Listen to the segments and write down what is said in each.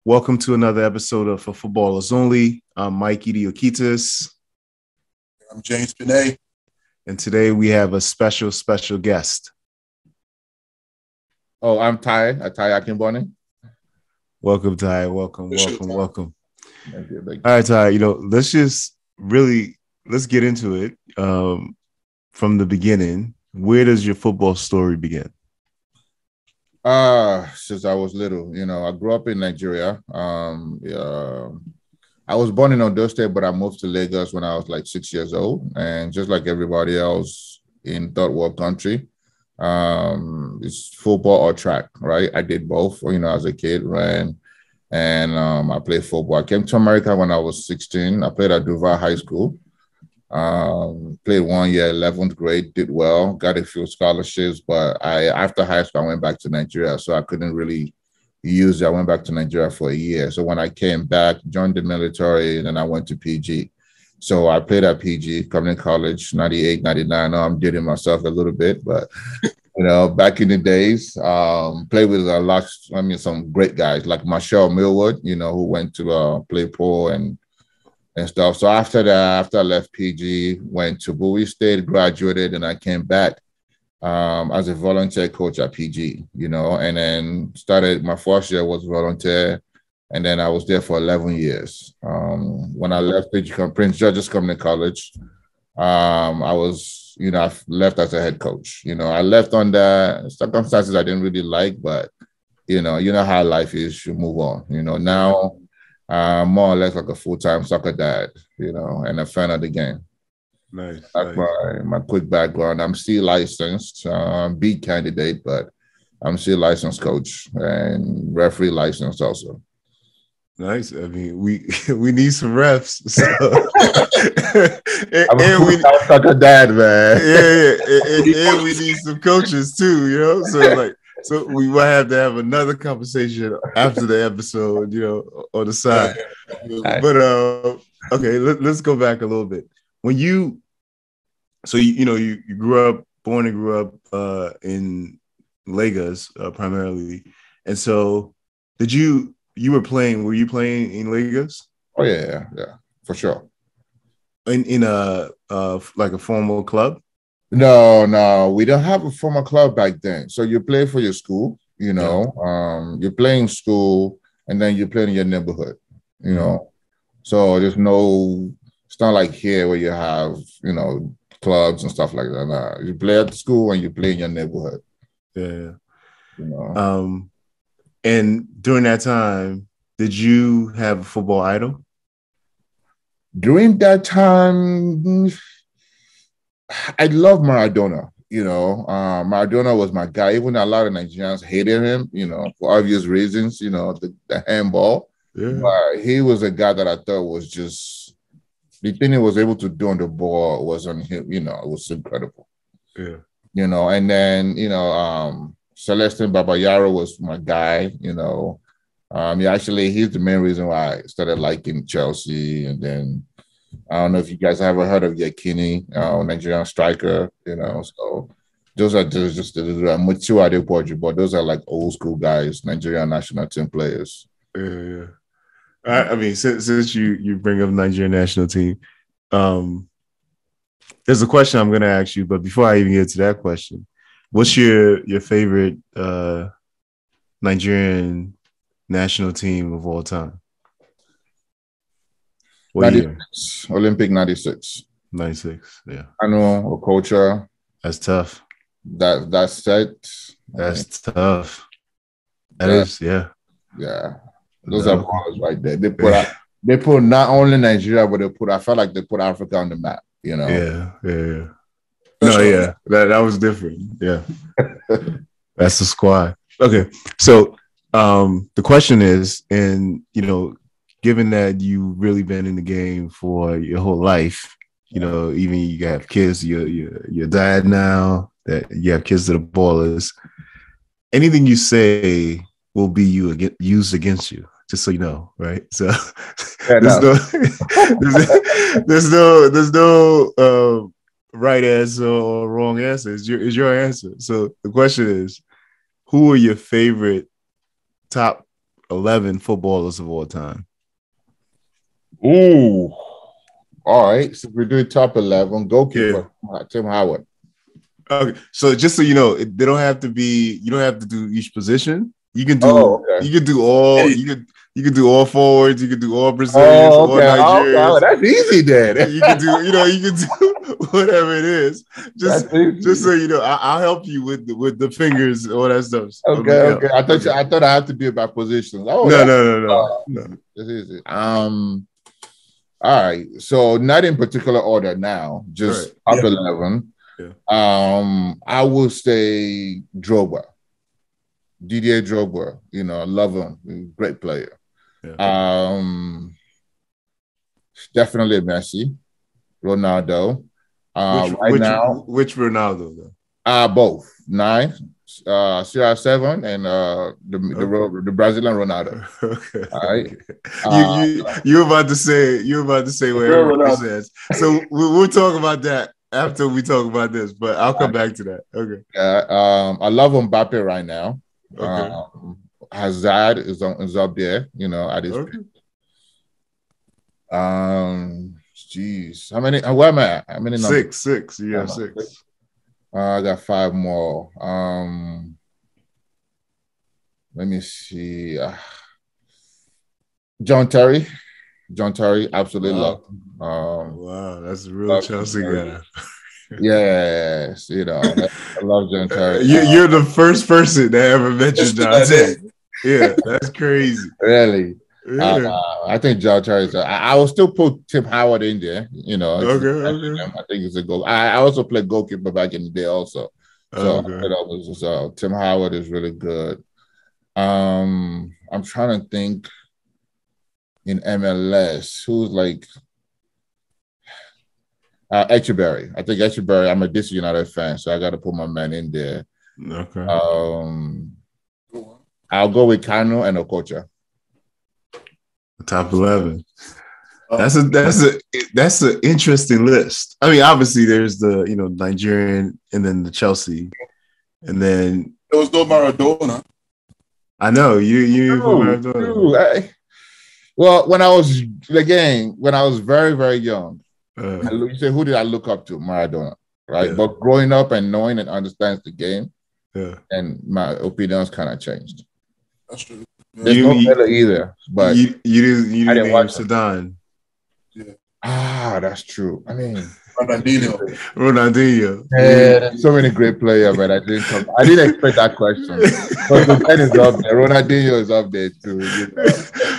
Welcome to another episode of For Footballers Only. I'm Mike Idiokitis. I'm James Benet. And today we have a special guest. Oh, I'm Taiye Akinmboni. Welcome, Taiye. Welcome. Thank you. All right, Taiye, let's get into it from the beginning. Where does your football story begin? Since I was little, I grew up in Nigeria. I was born in Ondo State, but I moved to Lagos when I was like 6 years old. And just like everybody else in third world country, it's football or track, right? I did both, as a kid, ran, and I played football. I came to America when I was 16. I played at Duval High School. Played 1 year, 11th grade, did well, got a few scholarships, but after high school, I went back to Nigeria, so I couldn't really use it. I went back to Nigeria for a year. So when I came back, joined the military, and then I went to PG. So I played at PG, community college, 98, 99. I know I'm dating myself a little bit, but, back in the days, played with some great guys like Marshall Millwood, who went to play pro and stuff. So after that, after I left PG, went to Bowie State, graduated, and I came back as a volunteer coach at PG, and then started my first year was volunteer, and then I was there for 11 years. When I left PG, Prince George's Community College, I was, I left as a head coach. I left under circumstances I didn't really like, but you know how life is. You move on. Now. More or less like a full-time soccer dad, and a fan of the game. Nice. That's my quick background. I'm still licensed, B candidate, but I'm still licensed coach and referee licensed also. Nice. I mean, we need some refs. So. and we soccer dad, man. Yeah. And we need some coaches too, So we might have to have another conversation after the episode, on the side. But okay, let's go back a little bit. When you born and grew up in Lagos primarily, and so were you playing in Lagos? Oh yeah, for sure. In a like a formal club? No, we don't have a formal club back then. So you play for your school, you play in school, and then you play in your neighborhood, So it's not like here where you have, clubs and stuff like that. Nah. You play at school and you play in your neighborhood. Yeah. And during that time, did you have a football idol? During that time, I love Maradona. Maradona was my guy. Even a lot of Nigerians hated him, for obvious reasons, the handball. Yeah. But he was a guy that I thought was just the thing he was able to do on the ball was on him, it was incredible. Yeah. And then, Celestin Babayaro was my guy, he's the main reason why I started liking Chelsea. And then I don't know if you guys have ever heard of Yekini, Nigerian striker, so those are just Mutu Adepoju, but those are like old school guys, Nigerian national team players. Yeah. I mean, since you bring up Nigerian national team, there's a question I'm going to ask you, but before I even get to that question, what's your favorite Nigerian national team of all time? What year? Olympic 96. 96, yeah. I know, culture. That's tough. That's it. That's tough. That is, yeah. Yeah. Those are ballers right there. They put not only Nigeria, but I felt like they put Africa on the map, Yeah. No, yeah. That was different. Yeah. That's the squad. Okay. So the question is, and given that you've really been in the game for your whole life, even you have kids, your dad now, that you have kids that are ballers, anything you say will be used against you, just so you know, right? So there's no right answer or wrong answer. It's your answer. So the question is, who are your favorite top 11 footballers of all time. Ooh. All right. So we're doing top 11. Goalkeeper, Tim Howard. Okay. So just so you know, they don't have to be. You don't have to do each position. You can do. Okay. You can do all. You can do all forwards. You can do all Brazilians. All Nigerians. Oh, that's easy then. You can do. You can do whatever it is. Just so you know, I'll help you with the fingers, all that stuff. Okay. I thought I had to do it by positions. Oh, no. That's easy. All right. So not in particular order now. Just top 11. Yeah. I will say Drogba. Didier Drogba, love him, great player. Yeah. Definitely Messi, Ronaldo. Which Ronaldo though? Both 9, CR7, and the Brazilian Ronaldo. Okay. All right. You were about to say what everybody says. So we'll talk about that after we talk about this, but I'll come back to that. Okay. I love Mbappe right now. Okay. Hazard is up there, at his peak. Jeez. Where am I at? How many numbers? Six. You have 6. I got 5 more. Let me see. John Terry, absolutely love him. Wow, that's a real Chelsea guy. Yes, I love John Terry. You're the first person that ever mentioned John Terry. Yeah, that's crazy. Really? Yeah. I think John Terry. I will still put Tim Howard in there. Okay. I think it's a goal. I also played goalkeeper back in the day, also. So Tim Howard is really good. I'm trying to think in MLS who's like. Echeberry. I think Echeberry. I'm a DC United fan, so I got to put my man in there. Okay. I'll go with Kano and Okocha. Top 11. That's an interesting list. I mean, obviously there's the Nigerian and then the Chelsea, and then there was no Maradona. I know you Maradona. Well, when I was very, very young. You say, who did I look up to? Maradona, right? Yeah. But growing up and knowing and understands the game, and my opinions kind of changed. That's true. There's no better either. But you didn't watch Zidane. Yeah. That's true. I mean, Ronaldinho. Yeah, so many great players, but I didn't expect that question. But Zidane is up there. Ronaldinho is up there too.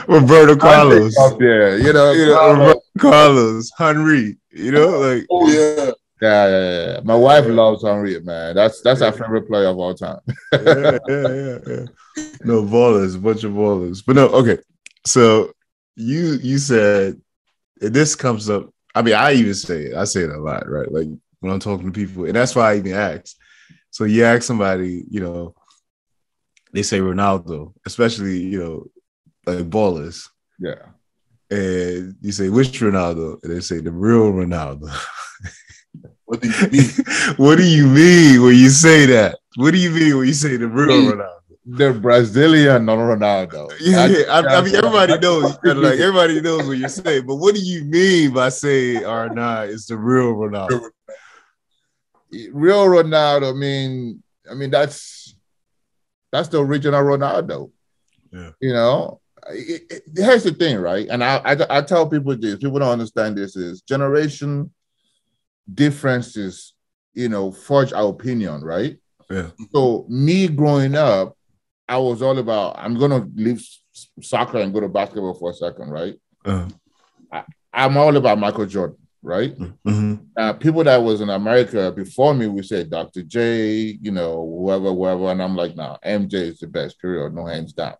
Roberto Carlos up there. Roberto Carlos, Henry. Like. Oh yeah. Yeah. My wife loves Henry, man. That's our favorite player of all time. Yeah. No ballers, a bunch of ballers. But no, okay. So you said this comes up. I mean, I even say it. I say it a lot, right? Like when I'm talking to people, and that's why I even ask. So you ask somebody, they say Ronaldo, especially like ballers. Yeah. And you say which Ronaldo, and they say the real Ronaldo. What do you mean? What do you mean when you say that? What do you mean when you say the real Ronaldo? The Brazilian Ronaldo. Yeah. I mean, everybody knows. Like everybody knows what you're saying. But what do you mean by saying R9 is the real Ronaldo? Real Ronaldo. I mean that's the original Ronaldo. Yeah. Here's the thing, right? And I tell people this. People don't understand this. Is generation differences. Forge our opinion, right? Yeah. So me growing up, I was all about, I'm going to leave soccer and go to basketball for a second, right? I'm all about Michael Jordan, right? Mm-hmm. People that was in America before me would say Dr. J, whoever. And I'm like, nah, MJ is the best, period, no hands down.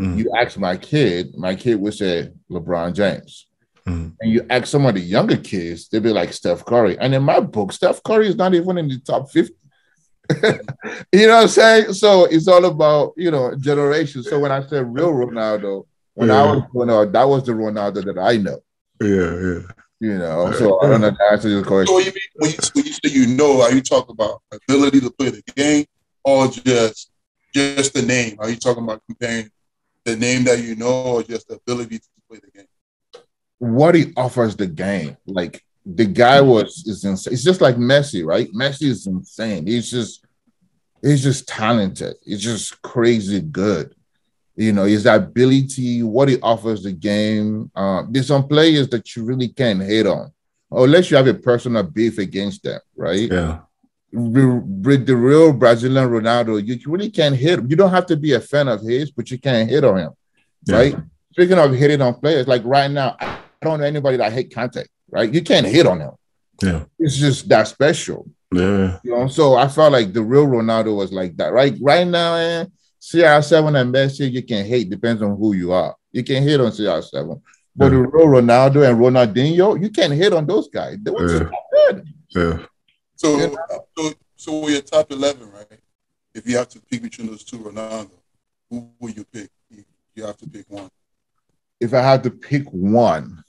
Mm-hmm. You ask my kid would say LeBron James. Mm-hmm. And you ask some of the younger kids, they'd be like Steph Curry. And in my book, Steph Curry is not even in the top 50. You know what I'm saying? So it's all about, generation. So when I said real Ronaldo, when I was growing up, that was the Ronaldo that I know. Yeah. So I don't know the answer to your question. So when you say are you talking about ability to play the game or just the name? Are you talking about comparing the name that you know, or just the ability to play the game? What he offers the game, like the guy is insane. It's just like Messi, right? Messi is insane. He's just talented. He's just crazy good. You know, his ability, what he offers the game. There's some players that you really can't hate on, unless you have a personal beef against them, right? Yeah. With the real Brazilian Ronaldo, you really can't hit him. You don't have to be a fan of his, but you can't hit on him, right? Speaking of hitting on players, like right now, I don't know anybody that hate contact, right? You can't hit on him. Yeah. It's just that special. Yeah. You know, so I felt like the real Ronaldo was like that. Right now, CR7 and Messi, you can hate, depends on who you are. You can hit on CR7. But the real Ronaldo and Ronaldinho, you can't hit on those guys. They were just not good. Yeah. So with your top 11, right? If you have to pick between those two Ronaldo, who will you pick? You have to pick one. If I had to pick one,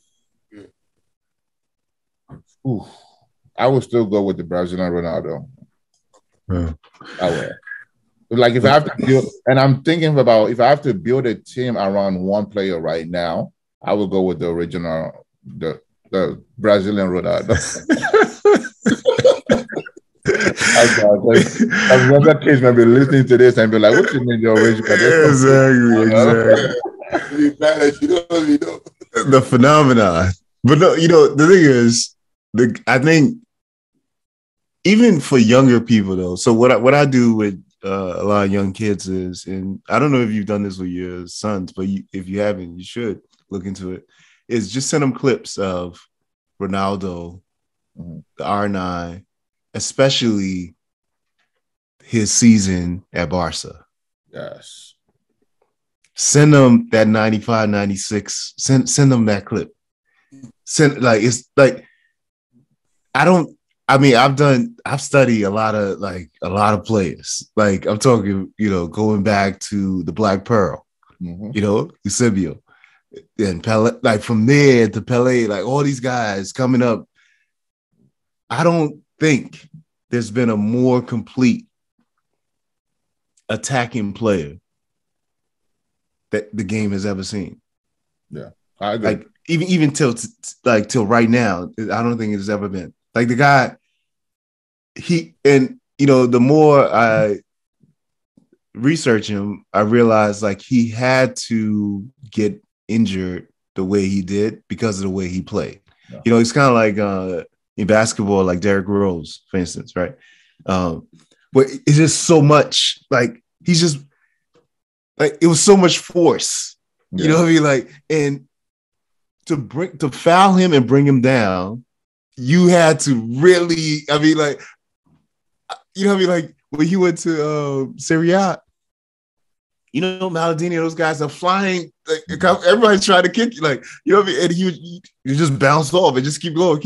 I would still go with the Brazilian Ronaldo. Yeah. I would. Like if I have to build, and I'm thinking about if I have to build a team around one player right now, I would go with the original, the Brazilian Ronaldo. I've younger kids might be listening to this and be like, "What you mean the original?" Exactly. The phenomenon. But no, you know, the thing is, I think even for younger people though. So what I do with a lot of young kids is, and I don't know if you've done this with your sons, but if you haven't, you should look into it. Is just send them clips of Ronaldo, the R9, especially his season at Barca. Yes. Send them that 95, 96. Send them that clip. It's like I've studied a lot of players. Like I'm talking, you know, going back to the Black Pearl, you know, Eusebio, and Pele, like from there to Pele, like all these guys coming up. I don't think there's been a more complete attacking player that the game has ever seen. Yeah, I agree. Like even till right now, I don't think it's ever been. Like the guy, the more I research him, I realized like he had to get injured the way he did because of the way he played. Yeah. You know, it's kind of like in basketball, like Derrick Rose, for instance, right? But it's just so much, like he's just like it was so much force. Yeah. You know what I mean? Like, and to foul him and bring him down, you had to really, I mean, like, you know what I mean? Like when he went to Serie A, you know, Maldini and those guys are flying. Like, everybody's trying to kick you, like, you know what I mean? And you just bounce off and just keep going.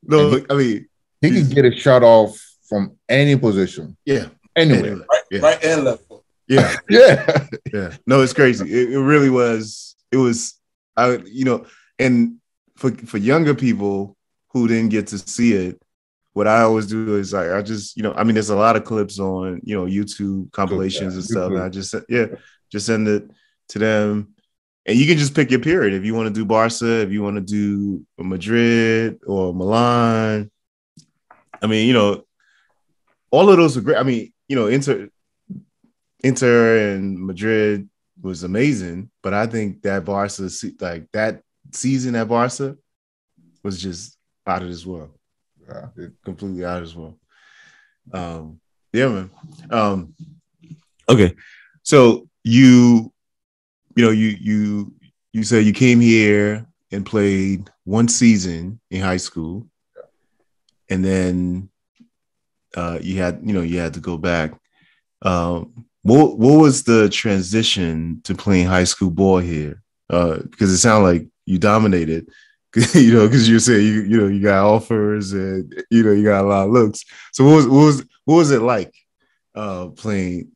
No, he can get a shot off from any position. Yeah. Anywhere. Right and left foot. Yeah. Yeah. Yeah. No, it's crazy. It really was. It was, and for younger people who didn't get to see it, what I always do is like, I just, there's a lot of clips on, YouTube compilations and stuff. And I just send it to them. And you can just pick your period. If you want to do Barca, if you want to do Madrid or Milan. I mean, all of those are great. I mean, Inter and Madrid was amazing, but I think that Barca, like that season at Barca was just out of this world. Yeah, completely out of this world. Yeah, man. Okay. So you said you came here and played one season in high school, and then you had to go back. What was the transition to playing high school ball here? Because it sounded like you dominated, because you said you got offers and you got a lot of looks. So what was it like playing?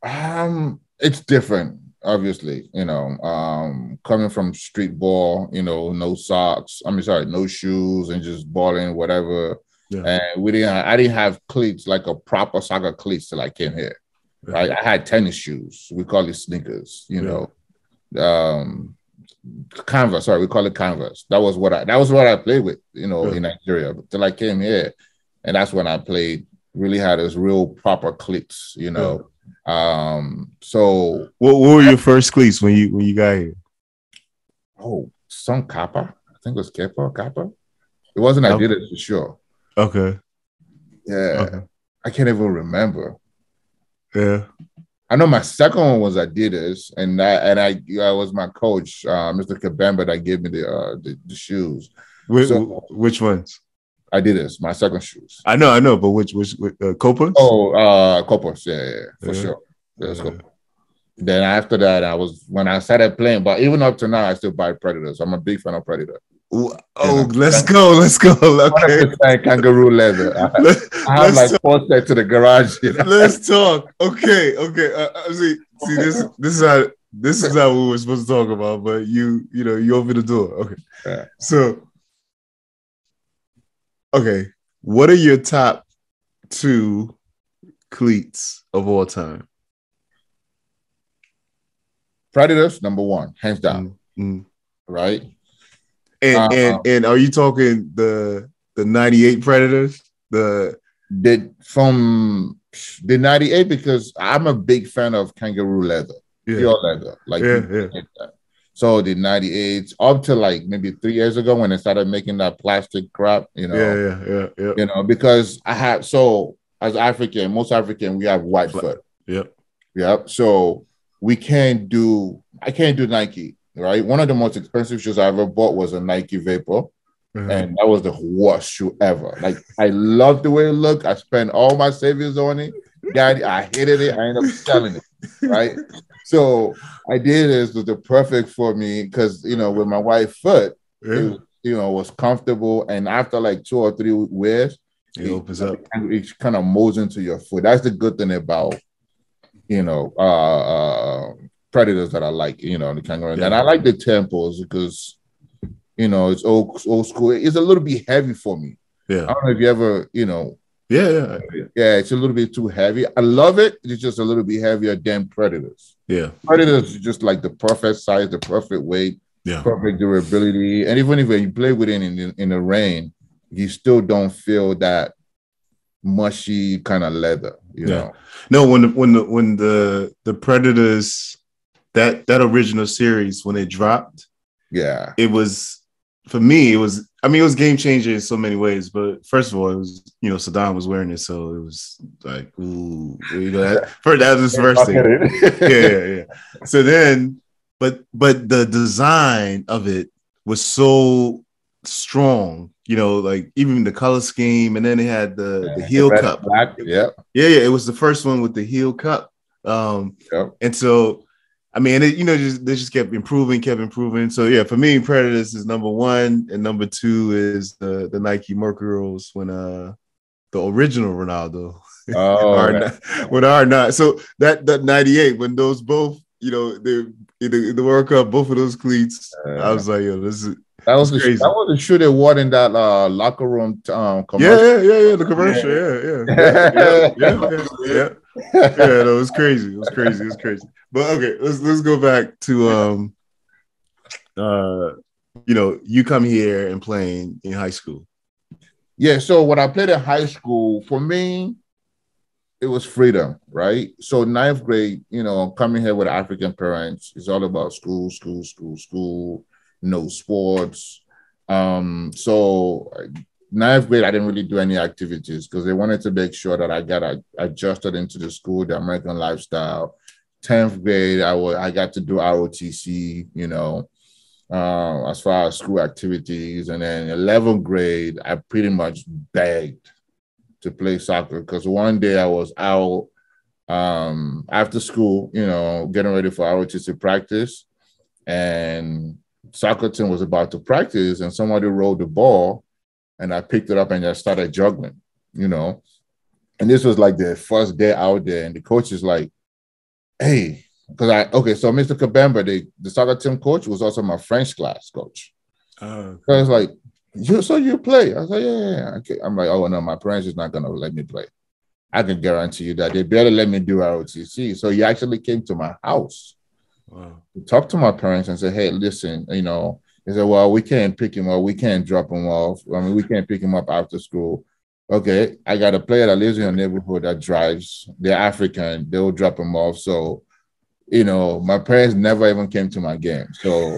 It's different, obviously. Coming from street ball, no socks. No shoes, and just balling whatever. Yeah. And I didn't have cleats, like a proper soccer cleats till I came here. right? I had tennis shoes. We call it sneakers, you know. Canvas, sorry, we call it canvas. That was what I played with, you know, in Nigeria till I came here. And that's when I played, really had those real proper cleats, you know. So what were your first cleats when you got here? Oh, some Kappa. I think it was Kappa. It wasn't Adidas for sure. Okay. Yeah. Okay. I can't even remember. Yeah. I know my second one was Adidas, and I was my coach, Mr. Kabemba, that gave me the shoes. Which ones? Adidas, my second shoes. I know, but which Copas? Oh, Copas, yeah, for sure. Let's go. Then after that, when I started playing, but even up to now, I still buy Predators. I'm a big fan of Predator. Oh, let's go. Okay. 100% kangaroo leather. I have like 4 sets to the garage. You know? Let's talk. Okay. See, this is how we were supposed to talk about, but you open the door. Okay. Yeah. So, okay, what are your top 2 cleats of all time? Predators, number 1, hands down. Right. And are you talking the 98 Predators? From the 98, because I'm a big fan of kangaroo leather, pure leather. So the 98s up to like maybe 3 years ago when they started making that plastic crap, you know. You know, because as African, most African, we have white foot. Yep. So I can't do Nike. Right, one of the most expensive shoes I ever bought was a Nike Vapor, and that was the worst shoe ever. Like, I loved the way it looked. I spent all my savings on it. Daddy, I hated it. I ended up selling it. Right, so I did this was the perfect for me because you know with my white foot, it was comfortable, and after like 2 or 3 wears, it opens up. It kind of molds into your foot. That's the good thing about Predators that I like, you know, the kangaroo. And I like the tempos because, you know, it's old school. It's a little bit heavy for me. Yeah. I don't know if you ever, you know. Yeah, it's a little bit too heavy. I love it. It's just a little bit heavier than Predators. Yeah. Predators is just like the perfect size, the perfect weight, perfect durability. And even if you play with it in the rain, you still don't feel that mushy kind of leather, you know. No, when the Predators that original series when it dropped, it was for me. It was game changer in so many ways. But first of all, it was Saddam was wearing it, so it was like ooh, that was his first thing. Yeah. So then, but the design of it was so strong. You know, like even the color scheme, and then it had the heel cup. Black, it was the first one with the heel cup. And so. I mean, they just kept improving. So yeah, for me, Predators is number 1, and number 2 is the Nike Mercurials when the original Ronaldo. When are not. So that 98 when those both, you know, the World Cup, both of those cleats, I was like, yo, that was crazy. That was the shoe they wore in that locker room commercial. Yeah, the commercial. Yeah. No, it was crazy. It was crazy. But okay, let's go back to you come here and playing in high school. Yeah, so when I played in high school, for me, it was freedom, right? So 9th grade, you know, coming here with African parents, it's all about school, no sports. So 9th grade, I didn't really do any activities because they wanted to make sure that I got adjusted into the school, the American lifestyle. 10th grade, I got to do ROTC, you know, as far as school activities. And then 11th grade, I pretty much begged to play soccer because one day I was out after school, you know, getting ready for ROTC practice. And soccer team was about to practice and somebody rolled the ball and I picked it up and just started juggling, you know. And this was like the first day out there. And the coach is like, hey, so Mr. Kabemba, the soccer team coach, was also my French class coach. So I was like, you play? I was like, yeah. Okay. I'm like, oh no, my parents is not gonna let me play. I can guarantee you that they barely let me do ROTC. So he actually came to my house. Wow. He talked to my parents and said, hey, listen, you know, he said, well, we can't pick him up. We can't drop him off. I mean, we can't pick him up after school. Okay, I got a player that lives in your neighborhood that drives. They're African. They'll drop him off. So, you know, my parents never even came to my game. So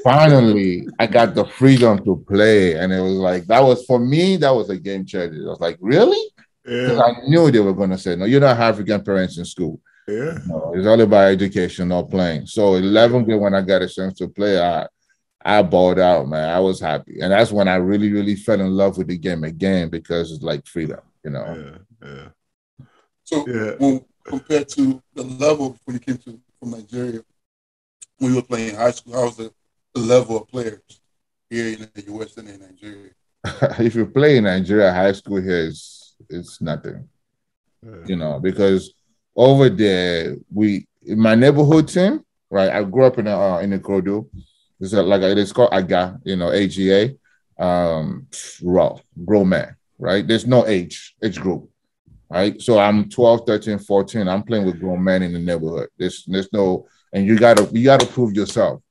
finally, I got the freedom to play. And it was like, that was, for me, that was a game changer. I was like, really? Because Yeah. I knew they were going to say, no, you're not African parents in school. Yeah. No, it's all about education, not playing. So 11th grade, when I got a chance to play, I balled out, man. I was happy. And that's when I really, really fell in love with the game again, because it's like freedom, you know. Yeah. So when compared to the level before you came from Nigeria, when you were playing high school, how was the level of players here in the US and in Nigeria? If you play in Nigeria, high school here it's nothing, you know, because over there, in my neighborhood team, right? I grew up in a Krodo. It's like it's called AGA, you know, AGA, raw, grown man, right? There's no age group, right? So I'm 12, 13, 14. I'm playing with grown men in the neighborhood. There's no, and you gotta prove yourself.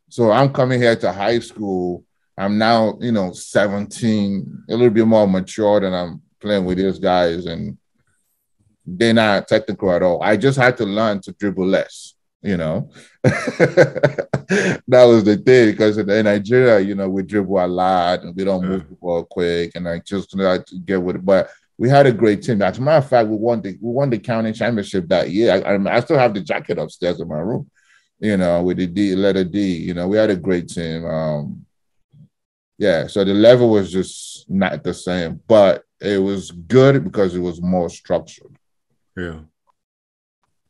So I'm coming here to high school. I'm now, you know, 17, a little bit more mature than I'm playing with these guys, and they're not technical at all. I just had to learn to dribble less, you know. That was the thing, because in Nigeria, you know, we dribble a lot and we don't move the ball quick, and I just had to get with it. But we had a great team. As a matter of fact, we won the county championship that year. I still have the jacket upstairs in my room, you know, with the letter D. You know, we had a great team. Yeah, so the level was just not the same, but it was good because it was more structured. Yeah.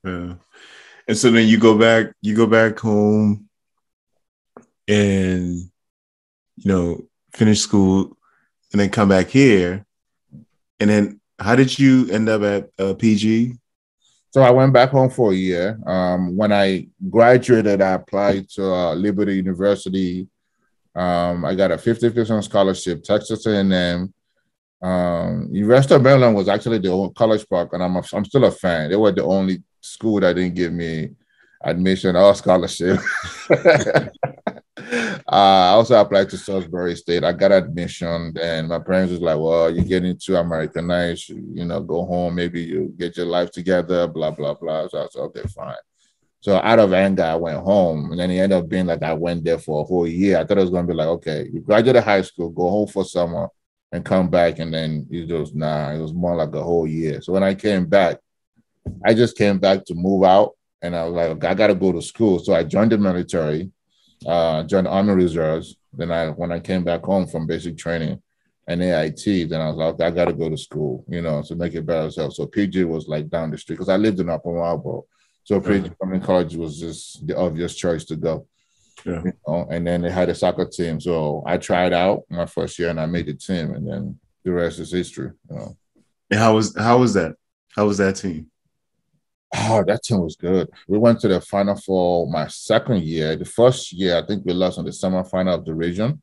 And so then you go back home and, you know, finish school and then come back here. And then how did you end up at PG? So I went back home for a year. When I graduated, I applied to Liberty University. I got a 50% scholarship, Texas A&M. University of Maryland was actually the old College Park, and I'm still a fan. They were the only school that didn't give me admission or scholarship. I also applied to Salisbury State. I got admission, and my parents was like, well, you're getting too Americanized, you know, go home, maybe you get your life together, blah, blah, blah. So I said, okay, fine. So out of anger, I went home, and then it ended up being like I went there for a whole year. I thought it was going to be like, okay, you graduated high school, go home for summer, and come back, and then it was more like a whole year. So when I came back, I just came back to move out, and I was like, okay, I got to go to school. So I joined the military, joined the Army Reserves. Then when I came back home from basic training and AIT, then I was like, okay, I got to go to school, you know, to make it better. So PG was like down the street, because I lived in Upper Marlboro. So PG Community College was just the obvious choice to go. Yeah. You know, and then they had a soccer team. So I tried out my first year and I made the team, and then the rest is history. You know. And how was that? How was that team? Oh, that team was good. We went to the final for my second year. The first year, I think we lost on the semifinal of the region.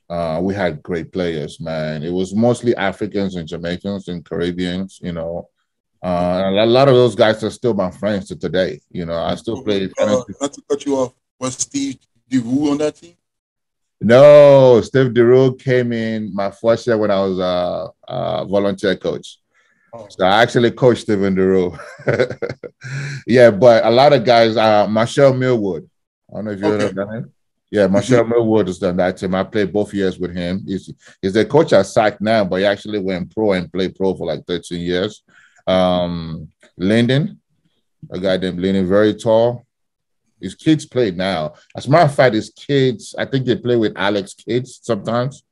We had great players, man. It was mostly Africans and Jamaicans and Caribbeans, you know. And a lot of those guys are still my friends to today. You know, I still play. Not to cut you off, was Steve DeRue on that team? No, Steve DeRue came in my first year when I was a volunteer coach. So I actually coached Steven DeRue. Yeah, but a lot of guys, Marshall Millwood. I don't know if you heard of that name. Yeah, Marshall Millwood has done that team. I played both years with him. He's the coach at SAC now, but he actually went pro and played pro for like 13 years. Lyndon, a guy named Lyndon, very tall. His kids play now. As a matter of fact, his kids, I think they play with Alex kids sometimes.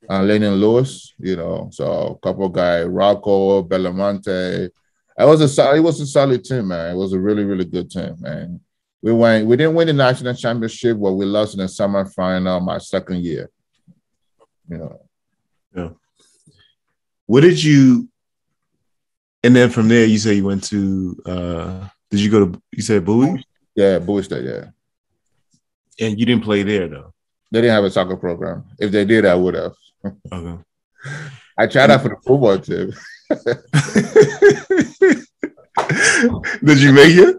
Lennon Lewis, you know, so a couple guys, Rocco, Belamonte. It was a solid team, man. It was a really, really good team, man. We didn't win the national championship, but we lost in the semifinal my second year. You know. Yeah. What did you, and then from there you say you went to did you go to, you said Bowie? Yeah, Bowie State, yeah. And you didn't play there though. They didn't have a soccer program. If they did, I would have. Okay. I tried out for the football team. Did you make it?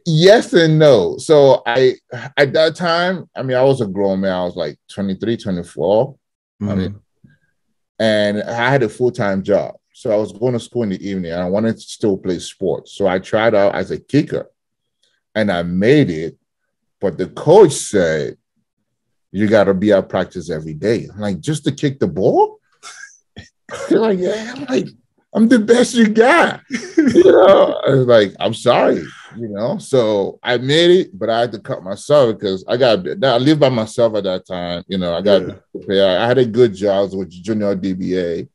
Yes and no. So at that time, I mean, I was a grown man. I was like 23, 24. I mean, and I had a full-time job. So I was going to school in the evening and I wanted to still play sports. So I tried out as a kicker and I made it. But the coach said, you got to be at practice every day. I'm like, just to kick the ball? They're like, yeah. I'm like, I'm the best you got. You know, I was like, I'm sorry, you know. So I made it, but I had to cut myself because I lived by myself at that time. You know, I had a good job with junior DBA,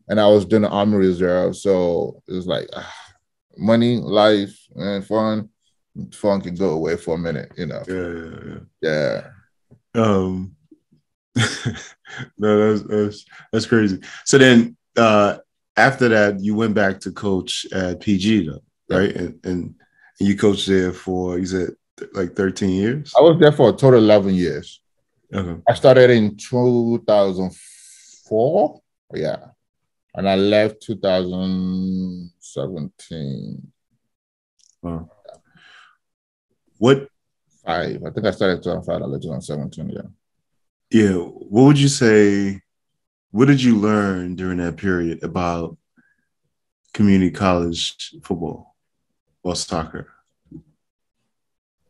and I was doing the Army Reserve. So it was like money, life, and fun. Fun can go away for a minute, you know. Yeah. No, that's crazy. So then after that, you went back to coach at PG though, right? And you coached there for, you said like 13 years? I was there for a total 11 years. Okay. I started in 2004. Yeah. And I left 2017. Wow. What? I think I started 2005. I left 2017. Yeah. Yeah. What would you say? What did you learn during that period about community college football or soccer?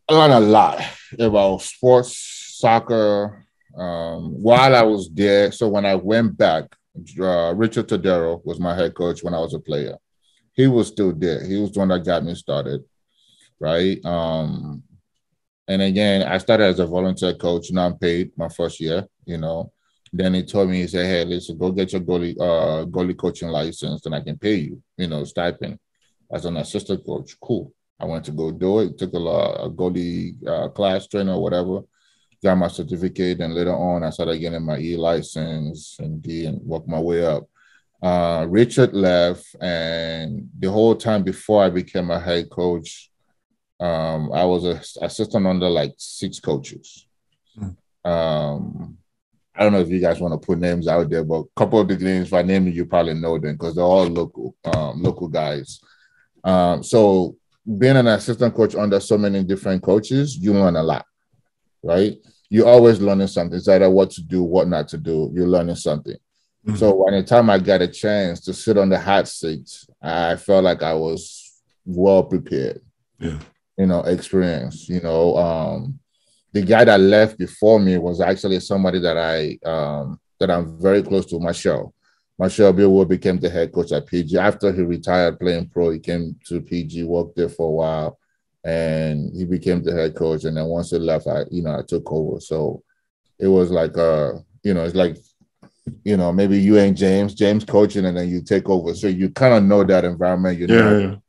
I learned a lot about sports, soccer, while I was there. So when I went back, Richard Tadero was my head coach when I was a player. He was still there. He was the one that got me started, right? And again, I started as a volunteer coach, non-paid, my first year, you know. Then he told me, he said, hey, listen, go get your goalie coaching license, and I can pay you, you know, stipend as an assistant coach. Cool. I went to go do it, took a goalie class training or whatever, got my certificate, and later on, I started getting my E license and worked my way up. Richard left, and the whole time before I became a head coach, I was an assistant under like 6 coaches. I don't know if you guys want to put names out there, but a couple of the names, if I name them, you probably know them because they're all local guys. So being an assistant coach under so many different coaches, you learn a lot, right? You're always learning something. It's either what to do, what not to do. You're learning something. Mm-hmm. So by the time I got a chance to sit on the hot seat, I felt like I was well prepared. Yeah. You know, experience, you know, the guy that left before me was actually somebody that I'm very close to, Marshall Bill became the head coach at PG. After he retired playing pro, he came to PG, worked there for a while, and he became the head coach. And then once he left, I took over. So it was like, it's like, you know, maybe you and James coaching, and then you take over. So you kind of know that environment, you know,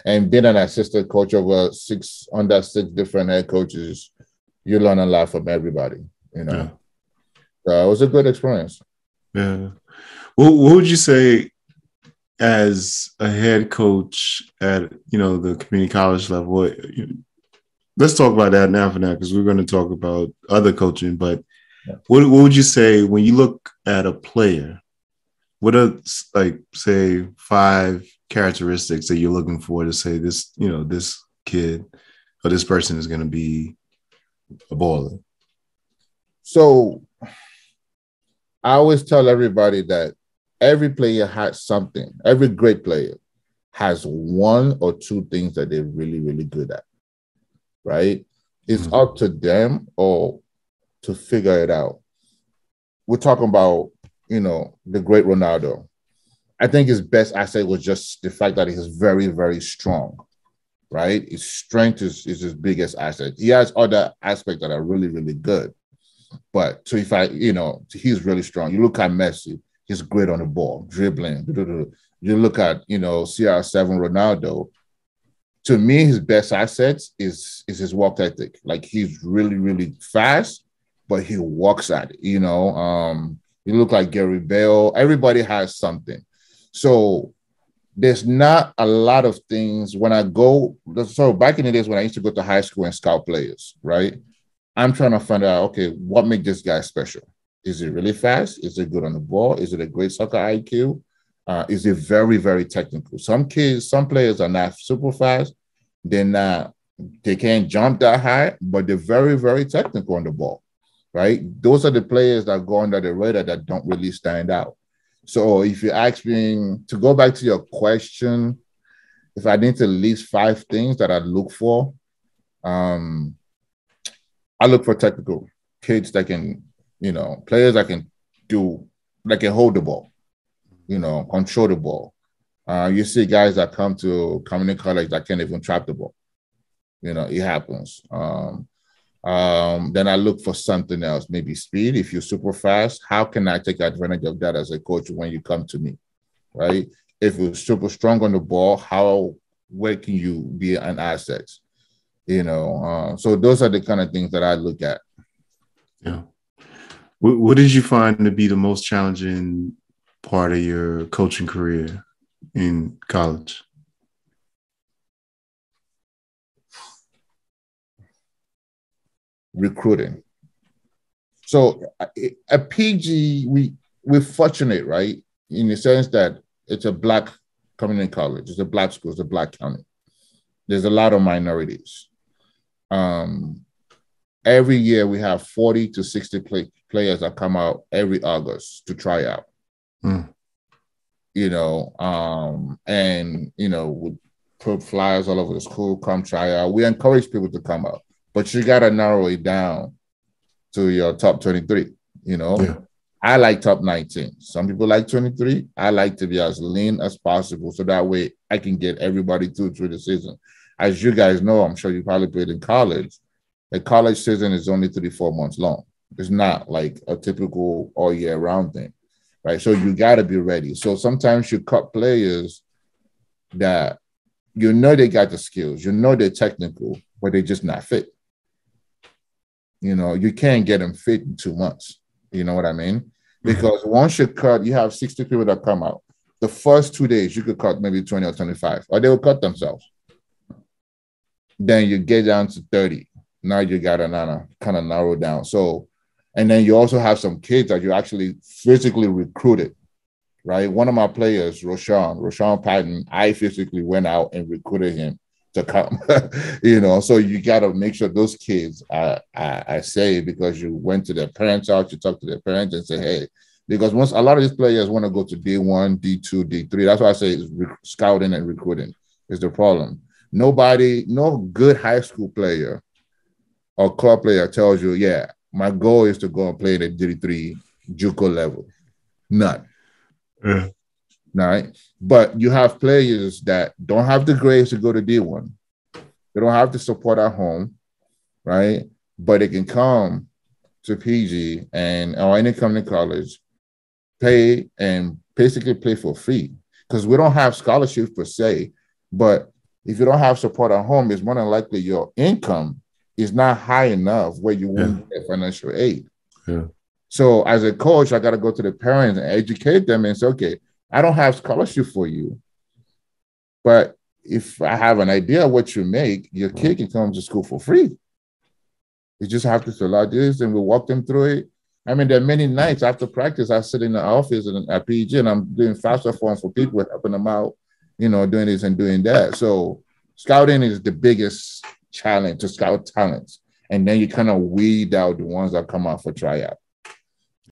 and being an assistant coach over 6 different head coaches, you learn a lot from everybody, you know. It was a good experience. Yeah. What would you say as a head coach at, you know, the community college level? Let's talk about that now because we're going to talk about other coaching. But what would you say when you look at a player? What are, like, say, 5 characteristics that you're looking for to say this, you know, this kid or this person is going to be a baller? So I always tell everybody that every player has something. Every great player has 1 or 2 things that they're really, really good at, right? It's up to them or to figure it out. We're talking about, you know, the great Ronaldo. I think his best asset was just the fact that he's very, very strong, right? His strength is his biggest asset. He has other aspects that are really, really good. But so he's really strong. You look at Messi, he's great on the ball, dribbling. You look at, you know, CR7 Ronaldo. To me, his best assets is his work ethic. Like, he's really, really fast, but he works at it, you know. You look like Gary Bale. Everybody has something. So there's not a lot of things when I go. So back in the days when I used to go to high school and scout players, right? I'm trying to find out, okay, what makes this guy special? Is it really fast? Is it good on the ball? Is it a great soccer IQ? Is it very, very technical? Some players are not super fast. They can't jump that high, but they're very, very technical on the ball, right? Those are the players that go under the radar that don't really stand out. So if you ask me to go back to your question, if I need to list 5 things that I look for, I look for technical kids that can, players that can hold the ball, control the ball. You see guys that come to community college that can't even trap the ball. It happens. Then I look for something else, maybe speed. If you're super fast, how can I take advantage of that as a coach when you come to me, right? If you're super strong on the ball, where can you be an asset? So those are the kind of things that I look at. Yeah. What did you find to be the most challenging part of your coaching career in college? Recruiting. So at PG, we're fortunate, right? In the sense that it's a Black community college. It's a Black school. It's a Black county. There's a lot of minorities. Every year we have 40 to 60 players that come out every August to try out. We put flyers all over the school, come try out. We encourage people to come out, but you got to narrow it down to your top 23, Yeah. I like top 19. Some people like 23. I like to be as lean as possible so that way I can get everybody through the season. As you guys know, I'm sure you probably played in college. The college season is only 3-4 months long. It's not like a typical all year round thing, right? So you got to be ready. So sometimes you cut players that they got the skills, they're technical, but they're just not fit. You can't get them fit in 2 months. You know what I mean? Because once you cut, you have 60 people that come out. The first 2 days, you could cut maybe 20 or 25, or they will cut themselves. Then you get down to 30. Now you got to kind of narrow down. So, and then you also have some kids that you actually physically recruited, right? One of my players, Roshan Patton, I physically went out and recruited him to come, so you got to make sure those kids are safe because you went to their parents' house, you talked to their parents and say, hey, because a lot of these players want to go to D1, D2, D3. That's why I say scouting and recruiting is the problem. No good high school player or club player tells you, yeah, my goal is to go and play at the D3 JUCO level. None. Yeah. Right? But you have players that don't have the grades to go to D1. They don't have the support at home, right? But they can come to PG or any community college, pay and basically play for free. Because we don't have scholarships per se, but if you don't have support at home, it's more than likely your income is not high enough where you won't get financial aid. Yeah. So as a coach, I got to go to the parents and educate them and say, okay, I don't have scholarship for you, but if I have an idea of what you make, your kid can come to school for free. You just have to fill out this and we'll walk them through it. I mean, there are many nights after practice, I sit in the office at PG and I'm doing FAFSA forms for people, helping them out, doing this and doing that. So scouting is the biggest challenge to scout talents. And then you kind of weed out the ones that come out for tryout.